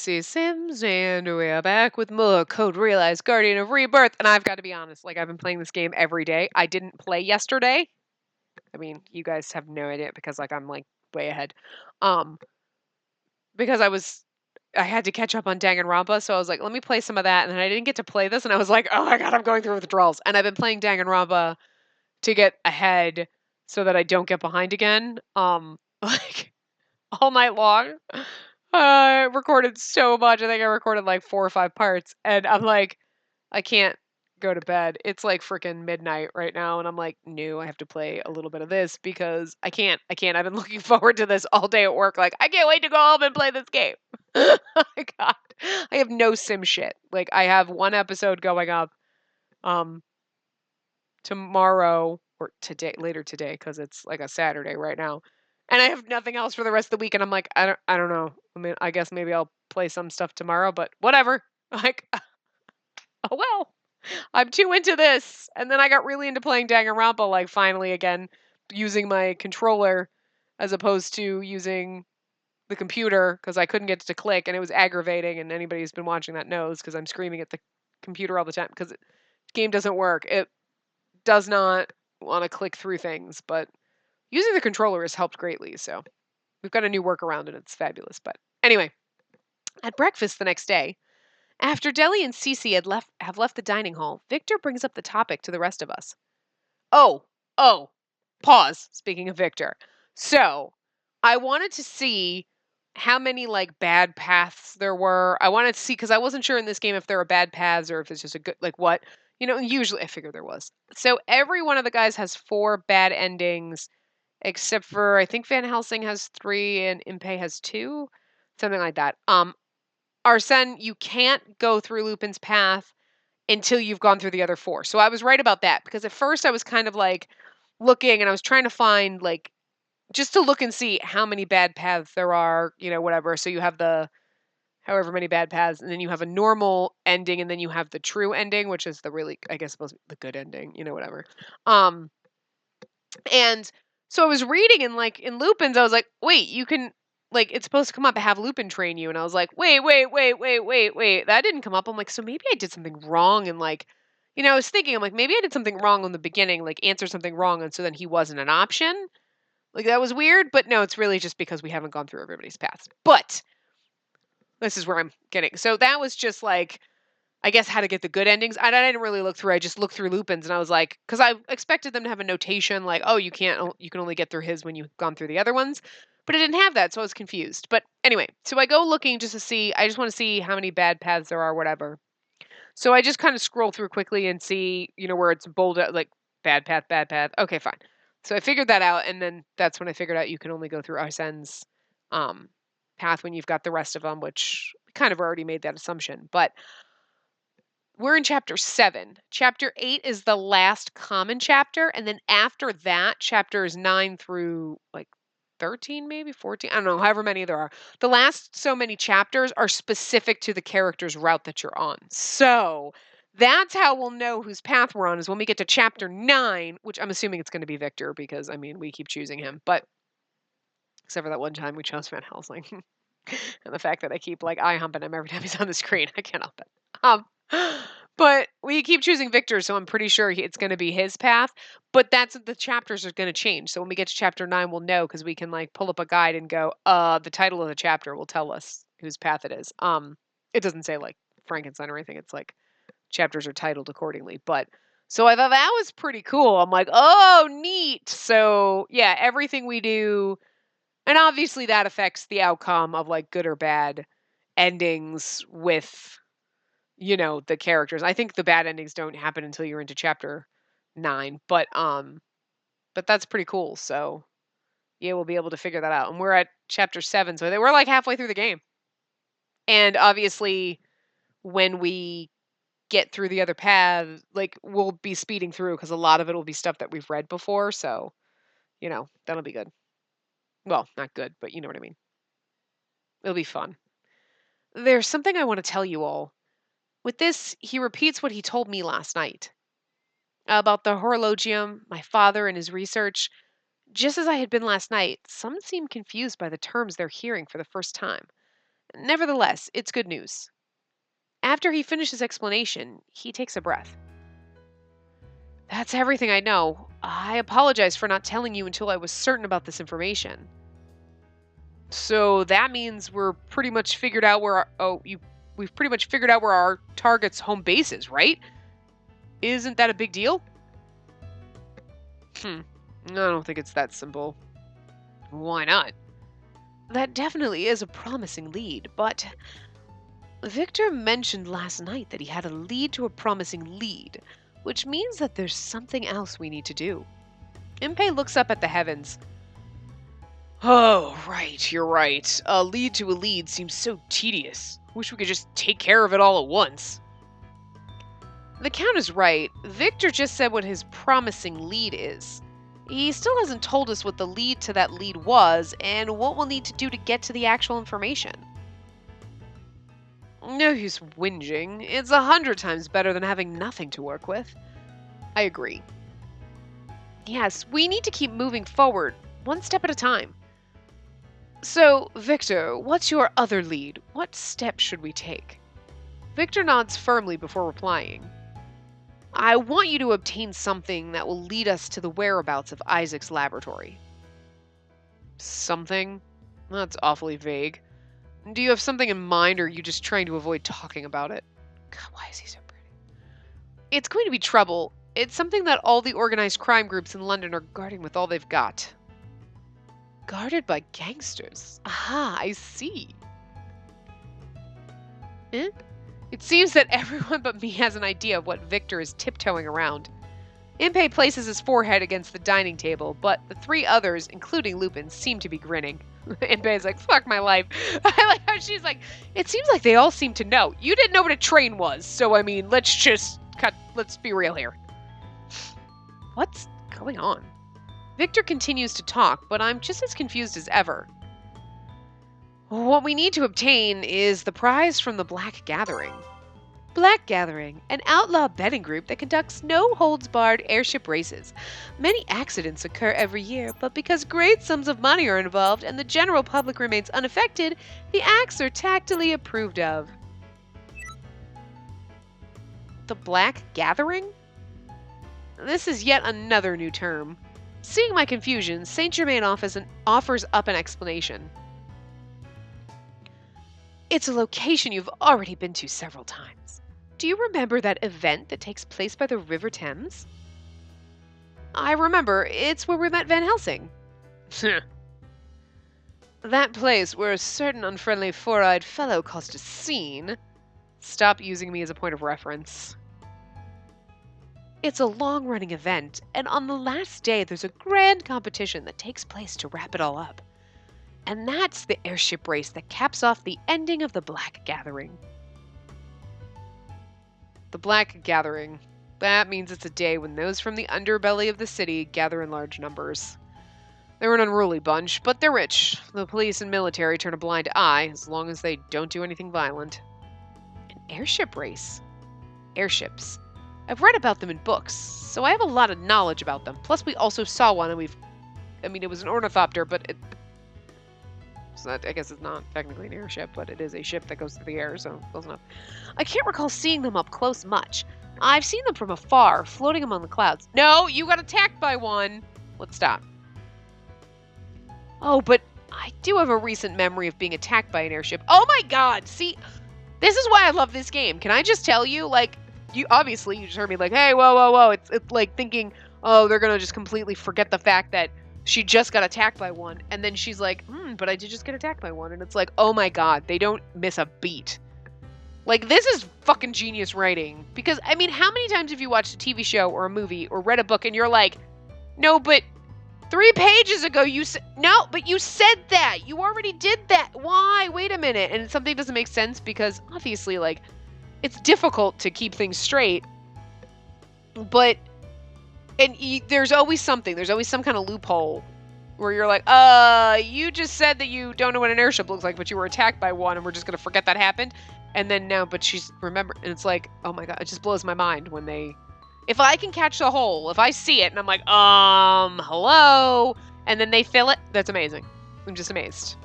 Spacey Sims, and we are back with more Code Realize Guardian of Rebirth. And I've got to be honest, like, I've been playing this game every day. I didn't play yesterday. I mean, you guys have no idea because, like, I'm, like, way ahead. Because I had to catch up on Danganronpa, so I was like, let me play some of that. And then I didn't get to play this, and I was like, oh my god, I'm going through withdrawals. And I've been playing Danganronpa to get ahead so that I don't get behind again. Like, all night long. I recorded so much. I think I recorded like 4 or 5 parts. And I'm like, I can't go to bed. It's like freaking midnight right now. And I'm like, no, I have to play a little bit of this because I can't. I've been looking forward to this all day at work. Like, I can't wait to go home and play this game. Oh my God. I have no sim shit. Like, I have one episode going up tomorrow or today, later today, because it's like a Saturday right now. And I have nothing else for the rest of the week, and I'm like, I don't know. I mean, I guess maybe I'll play some stuff tomorrow, but whatever. Like, oh well. I'm too into this. And then I got really into playing Danganronpa, like finally again, using my controller as opposed to using the computer because I couldn't get it to click, and it was aggravating. And anybody who's been watching that knows because I'm screaming at the computer all the time because the game doesn't work. It does not want to click through things, but using the controller has helped greatly. So we've got a new workaround and it's fabulous. But anyway, at breakfast the next day, after Deli and Cece have left the dining hall, Victor brings up the topic to the rest of us. Oh, pause. Speaking of Victor. So I wanted to see how many like bad paths there were. I wanted to see because I wasn't sure in this game if there were bad paths or if it's just a good like what. Usually I figured there was. So every one of the guys has 4 bad endings, except for I think Van Helsing has 3 and Impey has 2, something like that. Arsene, you can't go through Lupin's path until you've gone through the other 4. So I was right about that because at first I was kind of like looking and I was trying to find like just to look and see how many bad paths there are, whatever. So you have the however many bad paths, and then you have a normal ending, and then you have the true ending, which is the really, I guess, supposed to be the good ending, whatever. And so I was reading, and like in Lupin's, I was like, wait, you can like it's supposed to come up and have Lupin train you, and I was like, wait, that didn't come up. I'm like, so maybe I did something wrong, and like, I was thinking, I'm like, maybe I did something wrong in the beginning, like answer something wrong, and so then he wasn't an option. Like that was weird, but no, it's really just because we haven't gone through everybody's paths. But this is where I'm getting. So that was just like, I guess how to get the good endings. I didn't really look through. I just looked through Lupin's, and I was like, because I expected them to have a notation like, oh, you can only get through his when you've gone through the other ones, but it didn't have that, so I was confused. But anyway, so I go looking just to see. I just want to see how many bad paths there are, whatever. So I just kind of scroll through quickly and see, where it's bolded like bad path, bad path. Okay, fine. So I figured that out, and then that's when I figured out you can only go through Arsene's path when you've got the rest of them, which kind of already made that assumption. But we're in chapter 7. Chapter 8 is the last common chapter, and then after that, chapters 9 through like 13, maybe 14. I don't know, however many there are. The last so many chapters are specific to the character's route that you're on. So that's how we'll know whose path we're on is when we get to chapter 9, which I'm assuming it's going to be Victor because, I mean, we keep choosing him. But except for that one time we chose Van Helsing. And the fact that I keep like eye humping him every time he's on the screen. I can't help it. But we keep choosing Victor, so I'm pretty sure it's going to be his path. But that's the chapters are going to change. So when we get to chapter 9, we'll know because we can like pull up a guide and go, the title of the chapter will tell us whose path it is. It doesn't say like Frankenstein or anything. It's like chapters are titled accordingly. But so I thought that was pretty cool. I'm like, oh, neat. So yeah, everything we do, and obviously that affects the outcome of like good or bad endings with the characters. I think the bad endings don't happen until you're into chapter 9, but that's pretty cool. So yeah, we'll be able to figure that out. And we're at chapter 7, so we're like halfway through the game. And obviously when we get through the other paths, like we'll be speeding through because a lot of it will be stuff that we've read before, so that'll be good. Well, not good, but you know what I mean. It'll be fun. There's something I want to tell you all. With this, he repeats what he told me last night about the horologium, my father, and his research. Just as I had been last night, some seem confused by the terms they're hearing for the first time. Nevertheless, it's good news. After he finishes explanation, he takes a breath. That's everything I know. I apologize for not telling you until I was certain about this information. So that means we're pretty much figured out where we've pretty much figured out where our target's home base is, right? Isn't that a big deal? I don't think it's that simple. Why not? That definitely is a promising lead, but Victor mentioned last night that he had a lead to a promising lead, which means that there's something else we need to do. Impei looks up at the heavens. Oh, right, you're right. A lead to a lead seems so tedious. Wish we could just take care of it all at once. The Count is right. Victor just said what his promising lead is. He still hasn't told us what the lead to that lead was, and what we'll need to do to get to the actual information. No use whinging. It's 100 times better than having nothing to work with. I agree. Yes, we need to keep moving forward, one step at a time. So, Victor, what's your other lead? What steps should we take? Victor nods firmly before replying. I want you to obtain something that will lead us to the whereabouts of Isaac's laboratory. Something? That's awfully vague. Do you have something in mind, or are you just trying to avoid talking about it? God, why is he so pretty? It's going to be trouble. It's something that all the organized crime groups in London are guarding with all they've got. Guarded by gangsters. Aha, I see. It seems that everyone but me has an idea of what Victor is tiptoeing around. Impei places his forehead against the dining table, but the three others, including Lupin, seem to be grinning. Impei's like, fuck my life. I like how she's like, it seems like they all seem to know. You didn't know what a train was, so I mean, let's be real here. What's going on? Victor continues to talk, but I'm just as confused as ever. What we need to obtain is the prize from the Black Gathering. Black Gathering, an outlaw betting group that conducts no-holds-barred airship races. Many accidents occur every year, but because great sums of money are involved and the general public remains unaffected, the acts are tactily approved of. The Black Gathering? This is yet another new term. Seeing my confusion, Saint Germain offers up an explanation. It's a location you've already been to several times. Do you remember that event that takes place by the River Thames? I remember. It's where we met Van Helsing. That place where a certain unfriendly four-eyed fellow caused a scene. Stop using me as a point of reference. It's a long-running event, and on the last day there's a grand competition that takes place to wrap it all up. And that's the airship race that caps off the ending of the Black Gathering. The Black Gathering. That means it's a day when those from the underbelly of the city gather in large numbers. They're an unruly bunch, but they're rich. The police and military turn a blind eye as long as they don't do anything violent. An airship race. Airships. I've read about them in books, so I have a lot of knowledge about them. Plus, we also saw one, and it was an ornithopter, but so that, I guess it's not technically an airship, but it is a ship that goes through the air, so close enough. I can't recall seeing them up close much. I've seen them from afar, floating among the clouds. No, you got attacked by one! Let's stop. Oh, but I do have a recent memory of being attacked by an airship. Oh my god! See, this is why I love this game. Can I just tell you, like, you just heard me like, hey, whoa. It's like thinking, oh, they're gonna just completely forget the fact that she just got attacked by one. And then she's like, but I did just get attacked by one. And it's like, oh my god, they don't miss a beat. Like, this is fucking genius writing. Because, I mean, how many times have you watched a TV show or a movie or read a book and you're like, no, but 3 pages ago you said, no, but you said that. You already did that. Why? Wait a minute. And something doesn't make sense because, obviously, like, it's difficult to keep things straight, but, there's always something. There's always some kind of loophole where you're like, you just said that you don't know what an airship looks like, but you were attacked by one, and we're just going to forget that happened. And then now, but she's, remember, and it's like, oh my god, it just blows my mind when if I can catch the hole, if I see it, and I'm like, hello, and then they fill it, that's amazing. I'm just amazed.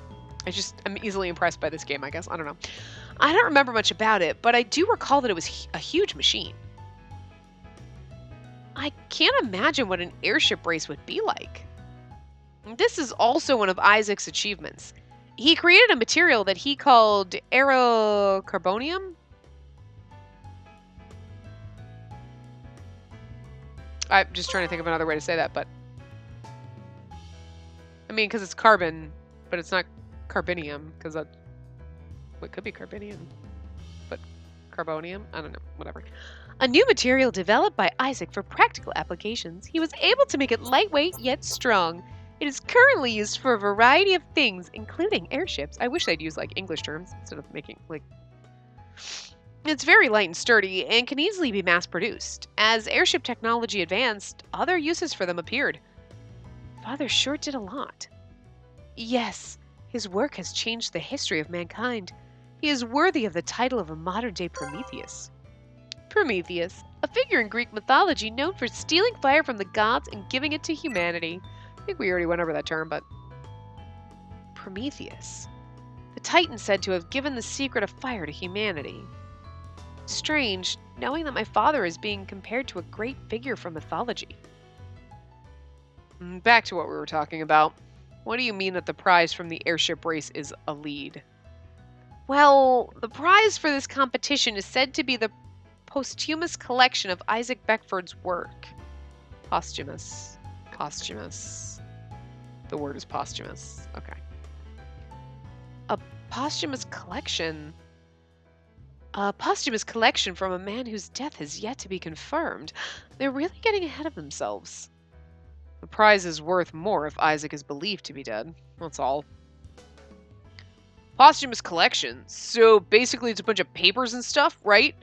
I'm easily impressed by this game, I guess. I don't know. I don't remember much about it, but I do recall that it was a huge machine. I can't imagine what an airship race would be like. This is also one of Isaac's achievements. He created a material that he called aerocarbonium. I'm just trying to think of another way to say that, but I mean, because it's carbon, but it's not carbonium, because that it could be carbonium, but carbonium? I don't know, whatever. A new material developed by Isaac for practical applications. He was able to make it lightweight yet strong. It is currently used for a variety of things, including airships. I wish they'd use like English terms instead of making like... It's very light and sturdy and can easily be mass-produced. As airship technology advanced, other uses for them appeared. Father sure did a lot. Yes, his work has changed the history of mankind. He is worthy of the title of a modern-day Prometheus. Prometheus, a figure in Greek mythology known for stealing fire from the gods and giving it to humanity. I think we already went over that term, but... Prometheus. The Titan said to have given the secret of fire to humanity. Strange, knowing that my father is being compared to a great figure from mythology. Back to what we were talking about. What do you mean that the prize from the airship race is a lead? Well, the prize for this competition is said to be the posthumous collection of Isaac Beckford's work. Posthumous. Posthumous. The word is posthumous. Okay. A posthumous collection... A posthumous collection from a man whose death has yet to be confirmed. They're really getting ahead of themselves. The prize is worth more if Isaac is believed to be dead. That's all. Posthumous collection. So basically it's a bunch of papers and stuff, right?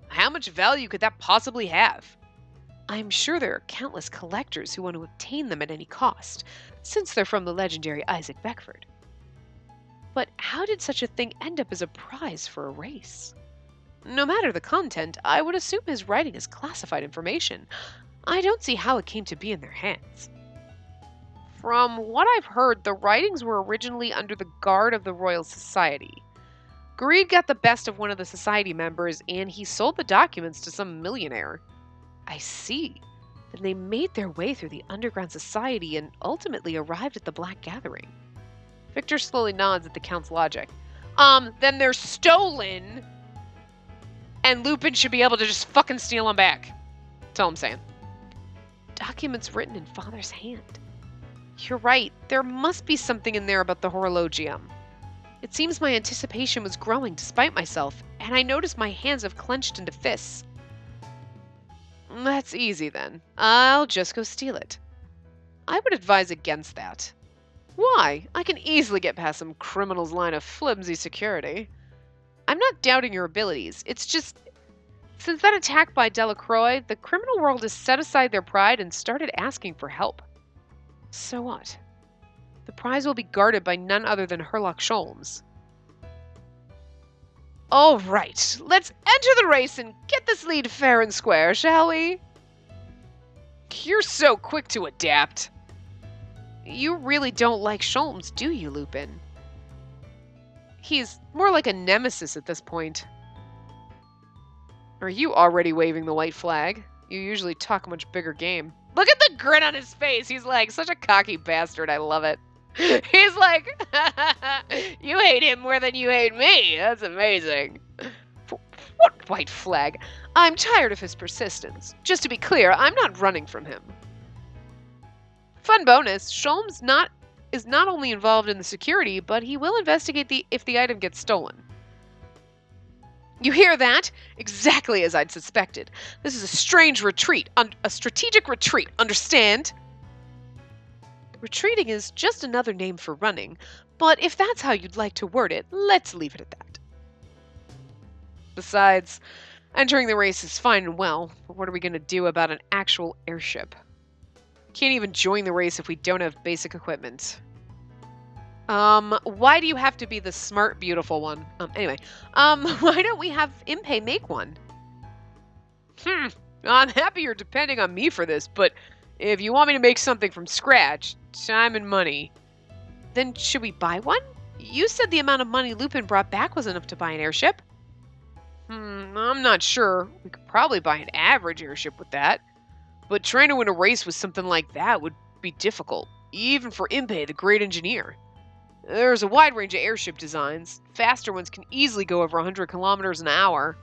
How much value could that possibly have? I'm sure there are countless collectors who want to obtain them at any cost, since they're from the legendary Isaac Beckford. But how did such a thing end up as a prize for a race? No matter the content, I would assume his writing is classified information. I don't see how it came to be in their hands. From what I've heard, the writings were originally under the guard of the Royal Society. Greed got the best of one of the society members, and he sold the documents to some millionaire. I see. Then they made their way through the underground society and ultimately arrived at the Black Gathering. Victor slowly nods at the Count's logic. Then they're stolen, and Lupin should be able to just fucking steal them back. That's all I'm saying. Documents written in Father's hand. You're right. There must be something in there about the horologium. It seems my anticipation was growing despite myself, and I noticed my hands have clenched into fists. That's easy then. I'll just go steal it. I would advise against that. Why? I can easily get past some criminal's line of flimsy security. I'm not doubting your abilities. It's just... Since that attack by Delacroix, the criminal world has set aside their pride and started asking for help. So what? The prize will be guarded by none other than Herlock Sholmes. All right, let's enter the race and get this lead fair and square, shall we? You're so quick to adapt. You really don't like Sholmes, do you, Lupin? He's more like a nemesis at this point. Are you already waving the white flag? You usually talk a much bigger game. Look at the grin on his face. He's like, such a cocky bastard. I love it. He's like, you hate him more than you hate me. That's amazing. What white flag? I'm tired of his persistence. Just to be clear, I'm not running from him. Fun bonus, Sholmes is not only involved in the security, but he will investigate if the item gets stolen. You hear that? Exactly as I'd suspected. This is a strange retreat, a strategic retreat, understand? Retreating is just another name for running, but if that's how you'd like to word it, let's leave it at that. Besides, entering the race is fine and well, but what are we going to do about an actual airship? Can't even join the race if we don't have basic equipment. Why do you have to be the smart, beautiful one? Anyway, why don't we have Impey make one? I'm happy you're depending on me for this, but if you want me to make something from scratch, time and money, then should we buy one? You said the amount of money Lupin brought back was enough to buy an airship. I'm not sure. We could probably buy an average airship with that. But trying to win a race with something like that would be difficult, even for Impey, the great engineer. There's a wide range of airship designs. Faster ones can easily go over 100 kilometers an hour.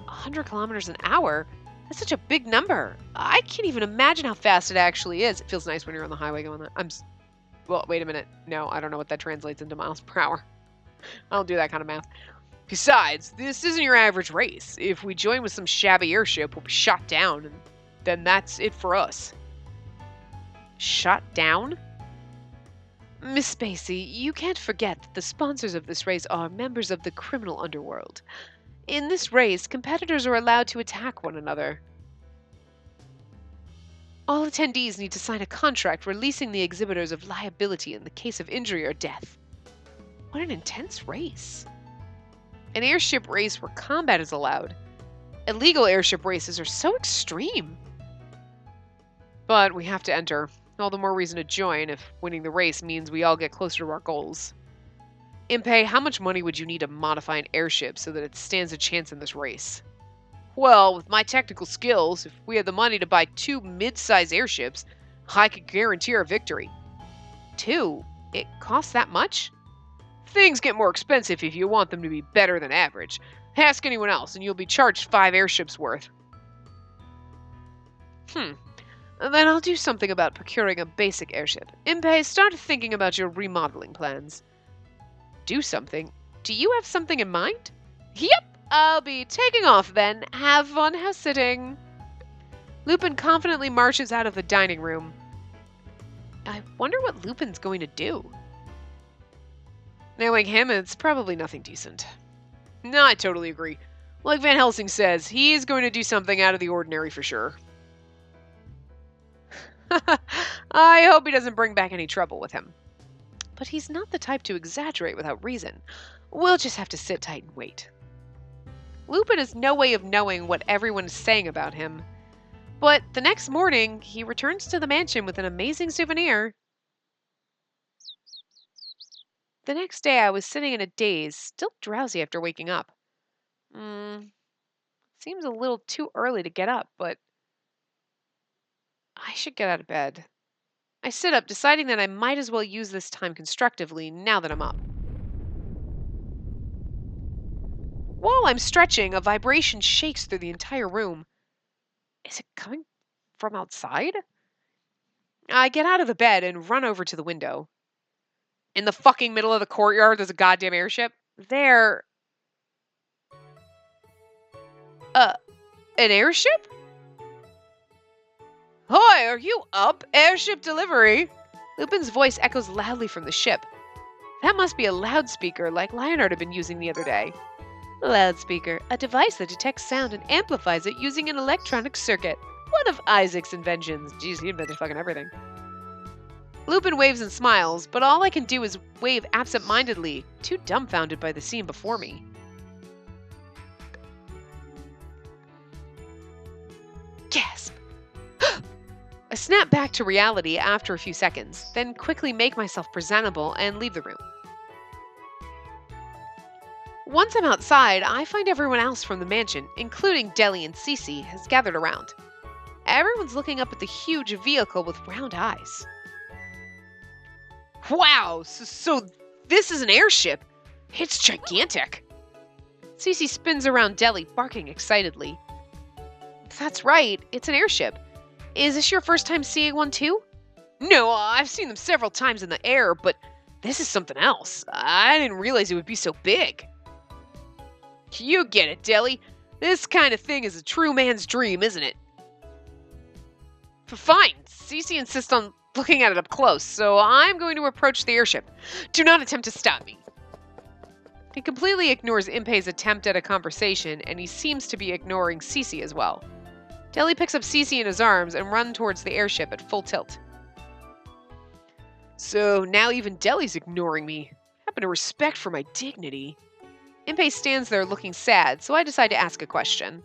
100 kilometers an hour? That's such a big number. I can't even imagine how fast it actually is. It feels nice when you're on the highway going that. Well, wait a minute. No, I don't know what that translates into miles per hour. I don't do that kind of math. Besides, this isn't your average race. If we join with some shabby airship, we'll be shot down, and then that's it for us. Shot down? Miss Spacey, you can't forget that the sponsors of this race are members of the criminal underworld. In this race, competitors are allowed to attack one another. All attendees need to sign a contract releasing the exhibitors of liability in the case of injury or death. What an intense race. An airship race where combat is allowed. Illegal airship races are so extreme. But we have to enter. All the more reason to join if winning the race means we all get closer to our goals. Impey, how much money would you need to modify an airship so that it stands a chance in this race? Well, with my technical skills, if we had the money to buy 2 mid-size airships, I could guarantee our victory. 2? It costs that much? Things get more expensive if you want them to be better than average. Ask anyone else and you'll be charged 5 airships worth. Then I'll do something about procuring a basic airship. Impey, start thinking about your remodeling plans. Do something? Do you have something in mind? Yep, I'll be taking off then. Have fun house sitting. Lupin confidently marches out of the dining room. I wonder what Lupin's going to do. Knowing him, it's probably nothing decent. No, I totally agree. Like Van Helsing says, he's going to do something out of the ordinary for sure. I hope he doesn't bring back any trouble with him. But he's not the type to exaggerate without reason. We'll just have to sit tight and wait. Lupin has no way of knowing what everyone is saying about him. But the next morning, he returns to the mansion with an amazing souvenir. The next day, I was sitting in a daze, still drowsy after waking up. Seems a little too early to get up, but I should get out of bed. I sit up, deciding that I might as well use this time constructively now that I'm up. While I'm stretching, a vibration shakes through the entire room. Is it coming from outside? I get out of the bed and run over to the window. In the fucking middle of the courtyard, there's a goddamn airship. There. An airship? Hoy, are you up? Airship delivery. Lupin's voice echoes loudly from the ship. That must be a loudspeaker like Leonard had been using the other day. Loudspeaker, a device that detects sound and amplifies it using an electronic circuit. One of Isaac's inventions. Jeez, he invented fucking everything. Lupin waves and smiles, but all I can do is wave absent-mindedly, too dumbfounded by the scene before me. Gasp! I snap back to reality after a few seconds, then quickly make myself presentable and leave the room. Once I'm outside, I find everyone else from the mansion, including Deli and Cece, has gathered around. Everyone's looking up at the huge vehicle with round eyes. Wow, so this is an airship. It's gigantic. Cece spins around Deli, barking excitedly. That's right, it's an airship. Is this your first time seeing one too? No, I've seen them several times in the air, but this is something else. I didn't realize it would be so big. You get it, Deli. This kind of thing is a true man's dream, isn't it? Fine. Cece insists on looking at it up close, so I'm going to approach the airship. Do not attempt to stop me. He completely ignores Impey's attempt at a conversation, and he seems to be ignoring Cece as well. Deli picks up Cece in his arms and runs towards the airship at full tilt. So now even Deli's ignoring me. Having a respect for my dignity. Impey stands there looking sad, so I decide to ask a question.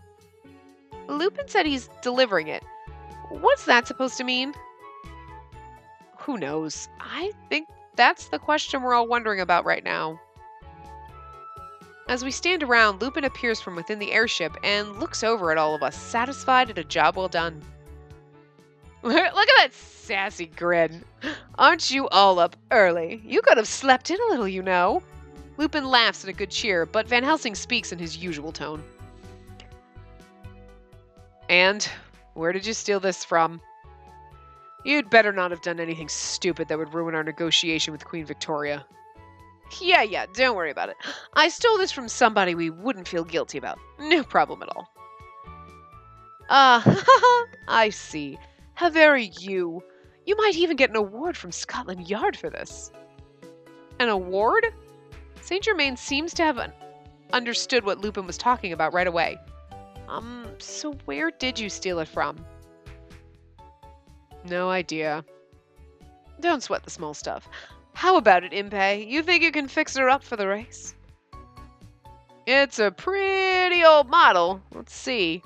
Lupin said he's delivering it. What's that supposed to mean? Who knows? I think That's the question we're all wondering about right now. As we stand around, Lupin appears from within the airship and looks over at all of us, satisfied at a job well done. Look at that sassy grin. Aren't you all up early? You could have slept in a little, you know. Lupin laughs at a good cheer, but Van Helsing speaks in his usual tone. And where did you steal this from? You'd better not have done anything stupid that would ruin our negotiation with Queen Victoria. Yeah, don't worry about it. I stole this from somebody we wouldn't feel guilty about. No problem at all. I see. How very you. You might even get an award from Scotland Yard for this. An award? Saint Germain seems to have understood what Lupin was talking about right away. So where did you steal it from? No idea. Don't sweat the small stuff. How about it, Impey? You think you can fix her up for the race? It's a pretty old model. Let's see.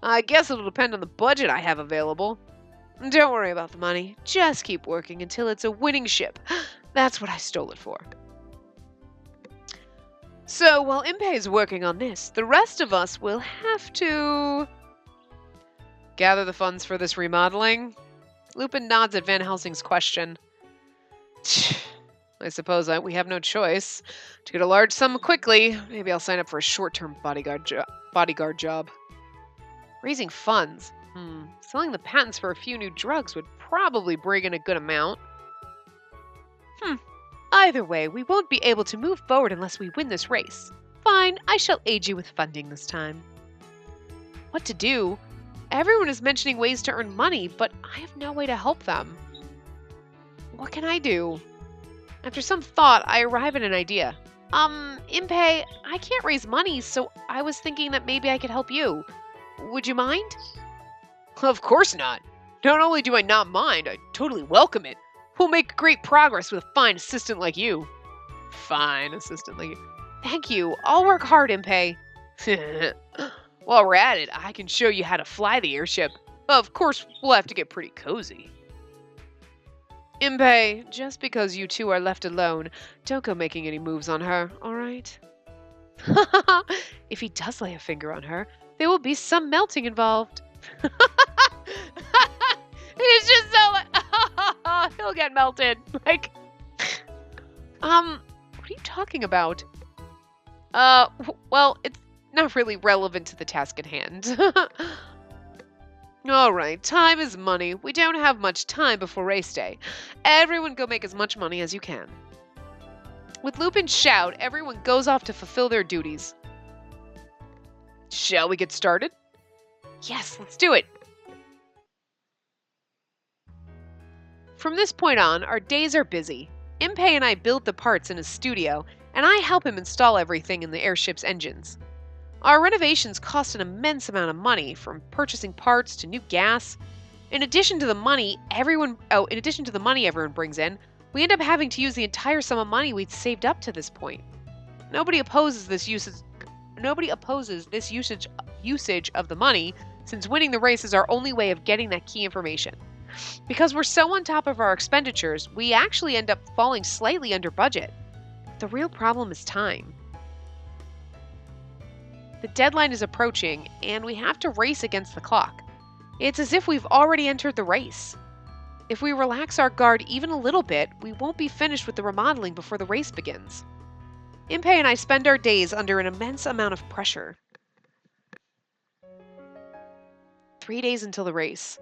I guess it'll depend on the budget I have available. Don't worry about the money. Just keep working until it's a winning ship. That's what I stole it for. So while Impey is working on this, the rest of us will have to gather the funds for this remodeling. Lupin nods at Van Helsing's question. I suppose we have no choice. To get a large sum quickly, maybe I'll sign up for a short-term bodyguard job. Raising funds. Selling the patents for a few new drugs would probably bring in a good amount. Either way, we won't be able to move forward unless we win this race. Fine, I shall aid you with funding this time. What to do? Everyone is mentioning ways to earn money, but I have no way to help them. What can I do? After some thought, I arrive at an idea. Impey, I can't raise money, so I was thinking that maybe I could help you. Would you mind? Of course not. Not only do I not mind, I totally welcome it. We'll make great progress with a fine assistant like you. Fine assistant like you. Thank you. I'll work hard, Impey. While we're at it, I can show you how to fly the airship. Of course, we'll have to get pretty cozy. Impey, just because you two are left alone, don't go making any moves on her, alright? If he does lay a finger on her, there will be some melting involved. He's just so he'll get melted. Like, what are you talking about? Well, it's not really relevant to the task at hand. Alright, time is money. We don't have much time before race day. Everyone go make as much money as you can. With Lupin's shout, everyone goes off to fulfill their duties. Shall we get started? Yes, let's do it. From this point on, our days are busy. Impey and I build the parts in his studio, and I help him install everything in the airship's engines. Our renovations cost an immense amount of money, from purchasing parts to new gas. In addition to the money everyone brings in, we end up having to use the entire sum of money we'd saved up to this point. Nobody opposes this usage of the money, since winning the race is our only way of getting that key information. Because we're so on top of our expenditures, we actually end up falling slightly under budget. The real problem is time. The deadline is approaching, and we have to race against the clock. It's as if we've already entered the race. If we relax our guard even a little bit, we won't be finished with the remodeling before the race begins. Impey and I spend our days under an immense amount of pressure. 3 days until the race.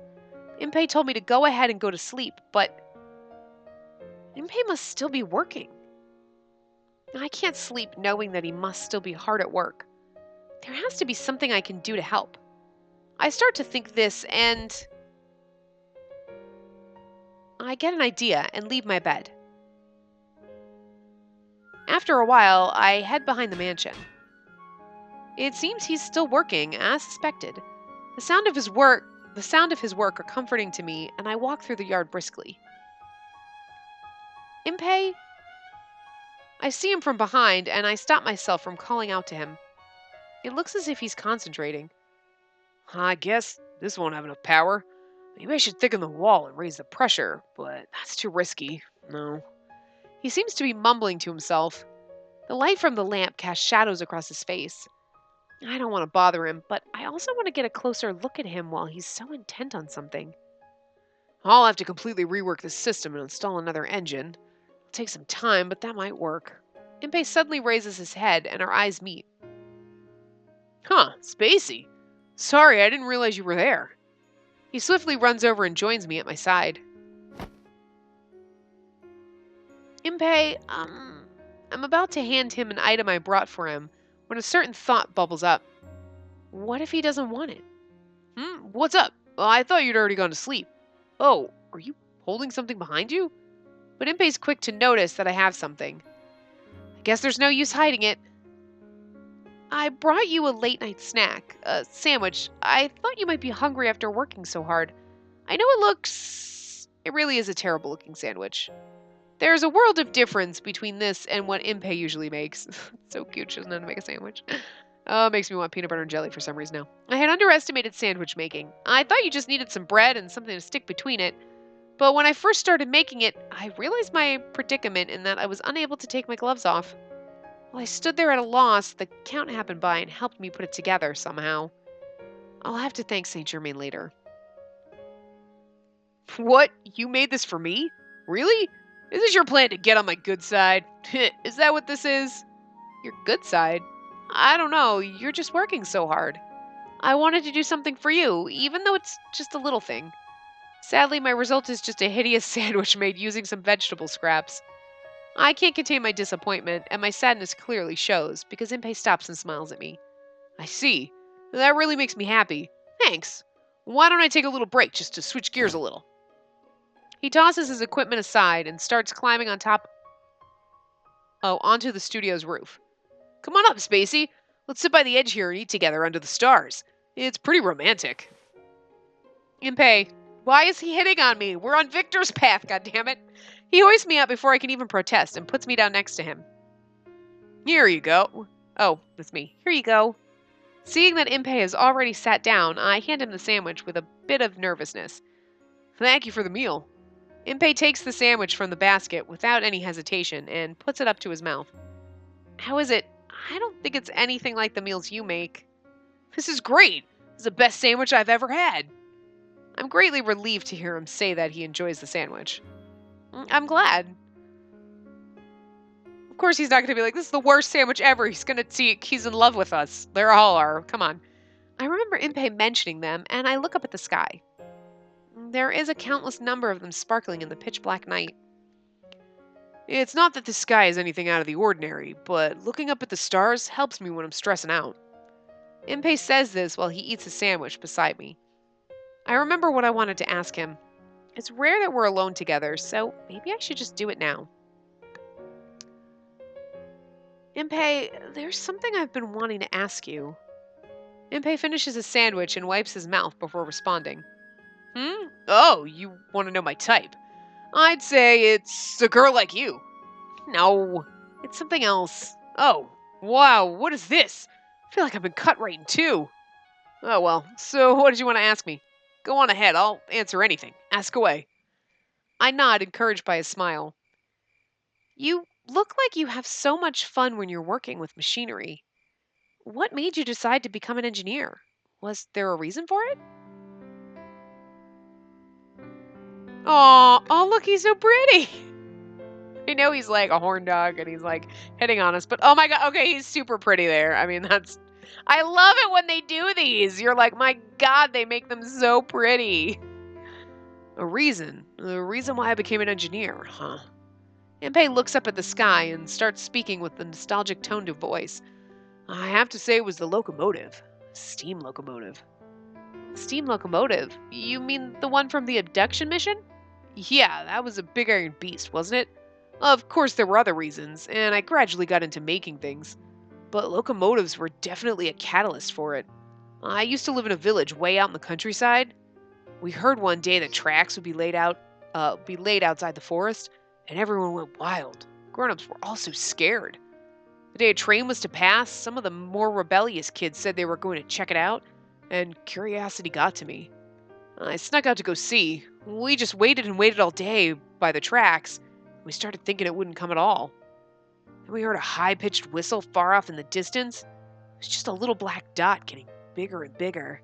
Impey told me to go ahead and go to sleep, but Impey must still be working. I can't sleep knowing that he must still be hard at work. There has to be something I can do to help. I start to think this, and I get an idea and leave my bed. After a while, I head behind the mansion. It seems he's still working, as suspected. The sound of his work are comforting to me, and I walk through the yard briskly. Impey? I see him from behind, and I stop myself from calling out to him. It looks as if he's concentrating. I guess this won't have enough power. Maybe I should thicken the wall and raise the pressure, but that's too risky. No. He seems to be mumbling to himself. The light from the lamp casts shadows across his face. I don't want to bother him, but I also want to get a closer look at him while he's so intent on something. I'll have to completely rework the system and install another engine. It'll take some time, but that might work. Impey suddenly raises his head and our eyes meet. Huh, Spacey. Sorry, I didn't realize you were there. He swiftly runs over and joins me at my side. Impey, I'm about to hand him an item I brought for him when a certain thought bubbles up. What if he doesn't want it? What's up? Well, I thought you'd already gone to sleep. Oh, are you holding something behind you? But Impey's quick to notice that I have something. I guess there's no use hiding it. I brought you a late night snack, a sandwich. I thought you might be hungry after working so hard. I know it really is a terrible looking sandwich. There's a world of difference between this and what Impey usually makes. It's so cute, she doesn't know how to make a sandwich. It makes me want peanut butter and jelly for some reason now. I had underestimated sandwich making. I thought you just needed some bread and something to stick between it. But when I first started making it, I realized my predicament in that I was unable to take my gloves off. While I stood there at a loss, the Count happened by and helped me put it together somehow. I'll have to thank Saint Germain later. What? You made this for me? Really? Is this your plan to get on my good side? Is that what this is? Your good side? I don't know, you're just working so hard. I wanted to do something for you, even though it's just a little thing. Sadly, my result is just a hideous sandwich made using some vegetable scraps. I can't contain my disappointment, and my sadness clearly shows, because Impey stops and smiles at me. I see. That really makes me happy. Thanks. Why don't I take a little break just to switch gears a little? He tosses his equipment aside and starts climbing onto the studio's roof. Come on up, Spacey. Let's sit by the edge here and eat together under the stars. It's pretty romantic. Impey, why is he hitting on me? We're on Victor's path, goddammit. He hoists me up before I can even protest and puts me down next to him. Here you go. Oh, that's me. Here you go. Seeing that Impey has already sat down, I hand him the sandwich with a bit of nervousness. Thank you for the meal. Impey takes the sandwich from the basket without any hesitation and puts it up to his mouth. How is it? I don't think it's anything like the meals you make. This is great. This is the best sandwich I've ever had. I'm greatly relieved to hear him say that he enjoys the sandwich. I'm glad. Of course he's not going to be like, this is the worst sandwich ever. He's going to see he's in love with us. They all are. Come on. I remember Impey mentioning them, and I look up at the sky. There is a countless number of them sparkling in the pitch black night. It's not that the sky is anything out of the ordinary, but looking up at the stars helps me when I'm stressing out. Impey says this while he eats a sandwich beside me. I remember what I wanted to ask him. It's rare that we're alone together, so maybe I should just do it now. Impey, there's something I've been wanting to ask you. Impey finishes his sandwich and wipes his mouth before responding. Oh, you want to know my type? I'd say it's a girl like you. No, it's something else. Oh, wow, what is this? I feel like I've been cut right in two. Oh, well, so what did you want to ask me? Go on ahead, I'll answer anything. Ask away. I nod, encouraged by his smile. You look like you have so much fun when you're working with machinery. What made you decide to become an engineer? Was there a reason for it? Oh, look, he's so pretty. I know he's like a horn dog and he's like hitting on us, but oh my god, okay, he's super pretty there. I mean, I love it when they do these. You're like, my god, they make them so pretty. The reason why I became an engineer, huh? Impey looks up at the sky and starts speaking with the nostalgic toned of voice. I have to say it was the locomotive. Steam locomotive. Steam locomotive? You mean the one from the abduction mission? Yeah, that was a big iron beast, wasn't it? Of course, there were other reasons, and I gradually got into making things. But locomotives were definitely a catalyst for it. I used to live in a village way out in the countryside. We heard one day that tracks would be laid outside the forest, and everyone went wild. Grown-ups were also scared. The day a train was to pass, some of the more rebellious kids said they were going to check it out, and curiosity got to me. I snuck out to go see. We just waited and waited all day by the tracks, We started thinking it wouldn't come at all. Then we heard a high-pitched whistle far off in the distance. It was just a little black dot getting bigger and bigger.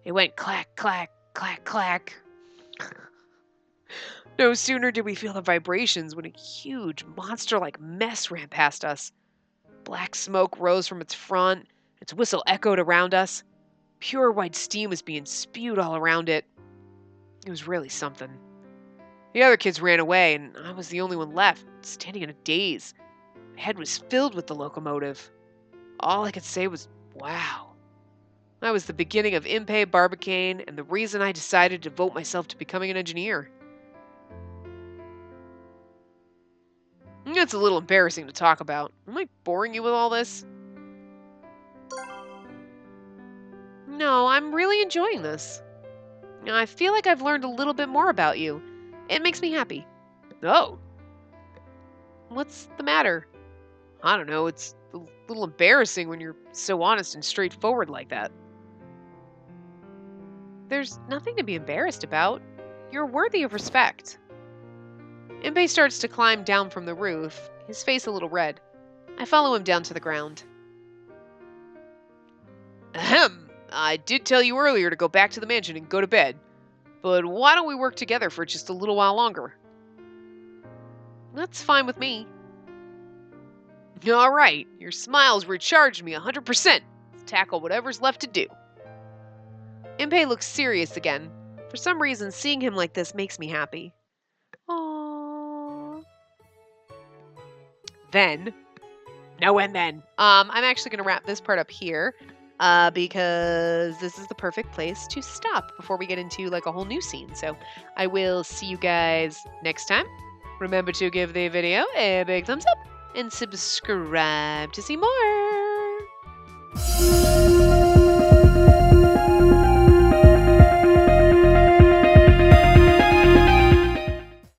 It went clack, clack, clack, clack. No sooner did we feel the vibrations when a huge, monster-like mess ran past us. Black smoke rose from its front. Its whistle echoed around us. Pure white steam was being spewed all around it. It was really something. The other kids ran away, and I was the only one left, standing in a daze. My head was filled with the locomotive. All I could say was, wow. That was the beginning of Impey Barbicane and the reason I decided to devote myself to becoming an engineer. It's a little embarrassing to talk about. Am I boring you with all this? No, I'm really enjoying this. I feel like I've learned a little bit more about you. It makes me happy. Oh. What's the matter? I don't know, it's a little embarrassing when you're so honest and straightforward like that. There's nothing to be embarrassed about. You're worthy of respect. Impey starts to climb down from the roof, his face a little red. I follow him down to the ground. Ahem! I did tell you earlier to go back to the mansion and go to bed. But why don't we work together for just a little while longer? That's fine with me. All right, your smiles recharged me 100%. Let's tackle whatever's left to do. Impey looks serious again. For some reason, seeing him like this makes me happy. Aww. Then, I'm actually going to wrap this part up here. Because this is the perfect place to stop before we get into like a whole new scene. So I will see you guys next time. Remember to give the video a big thumbs up and subscribe to see more.